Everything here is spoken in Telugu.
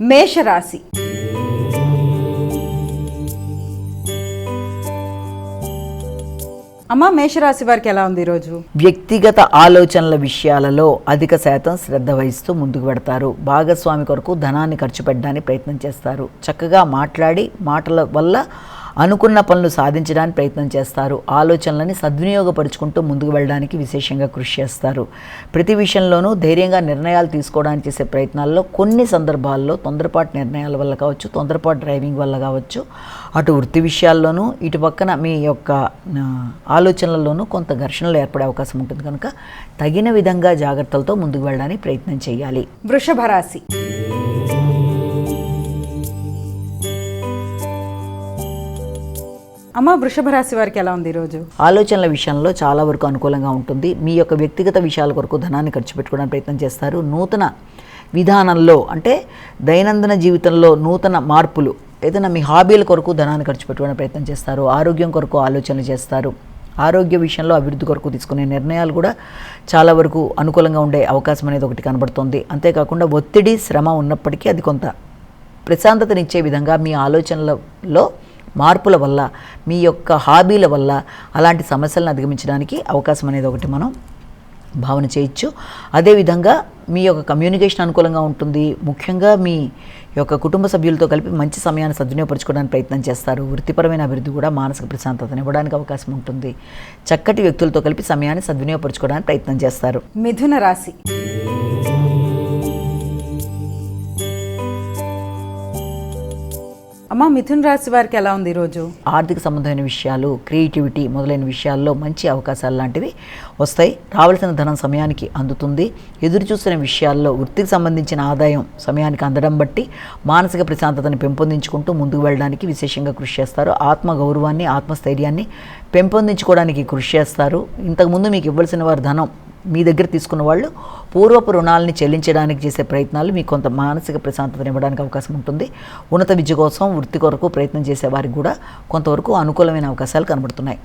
మేషరాశి. అమ్మ, మేషరాశి వారికి ఎలా ఉంది ఈరోజు? వ్యక్తిగత ఆలోచనల విషయాలలో అధిక శాతం శ్రద్ధ వహిస్తూ ముందుకు పెడతారు. భాగస్వామి కొరకు ధనాన్ని ఖర్చు పెట్టడానికి ప్రయత్నం చేస్తారు. చక్కగా మాట్లాడి మాటల వల్ల అనుకున్న పనులు సాధించడానికి ప్రయత్నం చేస్తారు. ఆలోచనలని సద్వినియోగపరుచుకుంటూ ముందుకు వెళ్ళడానికి విశేషంగా కృషి చేస్తారు. ప్రతి విషయంలోనూ ధైర్యంగా నిర్ణయాలు తీసుకోవడానికి చేసే ప్రయత్నాల్లో కొన్ని సందర్భాల్లో తొందరపాటు నిర్ణయాల వల్ల కావచ్చు, తొందరపాటు డ్రైవింగ్ వల్ల కావచ్చు, అటు వృత్తి విషయాల్లోనూ ఇటు పక్కన మీ యొక్క ఆలోచనలలోనూ కొంత ఘర్షణలు ఏర్పడే అవకాశం ఉంటుంది. కనుక తగిన విధంగా జాగ్రత్తలతో ముందుకు వెళ్ళడానికి ప్రయత్నం చేయాలి. వృషభ రాశి. అమ్మ, వృషభ రాశి వారికి ఎలా ఉంది ఈరోజు? ఆలోచనల విషయంలో చాలా వరకు అనుకూలంగా ఉంటుంది. మీ యొక్క వ్యక్తిగత విషయాల కొరకు ధనాన్ని ఖర్చు పెట్టుకోవడానికి ప్రయత్నం చేస్తారు. నూతన విధానంలో అంటే దైనందిన జీవితంలో నూతన మార్పులు, ఏదైనా మీ హాబీల కొరకు ధనాన్ని ఖర్చు పెట్టుకోవడానికి ప్రయత్నం చేస్తారు. ఆరోగ్యం కొరకు ఆలోచనలు చేస్తారు. ఆరోగ్య విషయంలో అభివృద్ధి కొరకు తీసుకునే నిర్ణయాలు కూడా చాలా వరకు అనుకూలంగా ఉండే అవకాశం అనేది ఒకటి కనబడుతుంది. అంతేకాకుండా ఒత్తిడి, శ్రమ ఉన్నప్పటికీ అది కొంత ప్రశాంతతనిచ్చే విధంగా మీ ఆలోచనలలో మార్పుల వల్ల, మీ యొక్క హాబీల వల్ల అలాంటి సమస్యలను అధిగమించడానికి అవకాశం అనేది ఒకటి మనం భావన చేయొచ్చు. అదేవిధంగా మీ యొక్క కమ్యూనికేషన్ అనుకూలంగా ఉంటుంది. ముఖ్యంగా మీ యొక్క కుటుంబ సభ్యులతో కలిపి మంచి సమయాన్ని సద్వినియోగపరచుకోవడానికి ప్రయత్నం చేస్తారు. వృత్తిపరమైన అభివృద్ధి కూడా మానసిక ప్రశాంతతను ఇవ్వడానికి అవకాశం ఉంటుంది. చక్కటి వ్యక్తులతో కలిపి సమయాన్ని సద్వినియోగపరచుకోవడానికి ప్రయత్నం చేస్తారు. మిథున రాశి. అమ్మ, మిథున రాశి వారికి ఎలా ఉంది ఈరోజు? ఆర్థిక సంబంధమైన విషయాలు, క్రియేటివిటీ మొదలైన విషయాల్లో మంచి అవకాశాలు లాంటివి వస్తాయి. రావాల్సిన ధనం సమయానికి అందుతుంది. ఎదురు చూసిన విషయాల్లో వృత్తికి సంబంధించిన ఆదాయం సమయానికి అందడం బట్టి మానసిక ప్రశాంతతను పెంపొందించుకుంటూ ముందుకు వెళ్ళడానికి విశేషంగా కృషి చేస్తారు. ఆత్మగౌరవాన్ని, ఆత్మస్థైర్యాన్ని పెంపొందించుకోవడానికి కృషి చేస్తారు. ఇంతకుముందు మీకు ఇవ్వాల్సిన వారి ధనం మీ దగ్గర తీసుకున్న వాళ్ళు పూర్వపు రుణాలని చెల్లించడానికి చేసే ప్రయత్నాలు మీకు కొంత మానసిక ప్రశాంతతను ఇవ్వడానికి అవకాశం ఉంటుంది. ఉన్నత విద్య కోసం, వృత్తి కొరకు ప్రయత్నం చేసే వారికి కూడా కొంతవరకు అనుకూలమైన అవకాశాలు కనబడుతున్నాయి.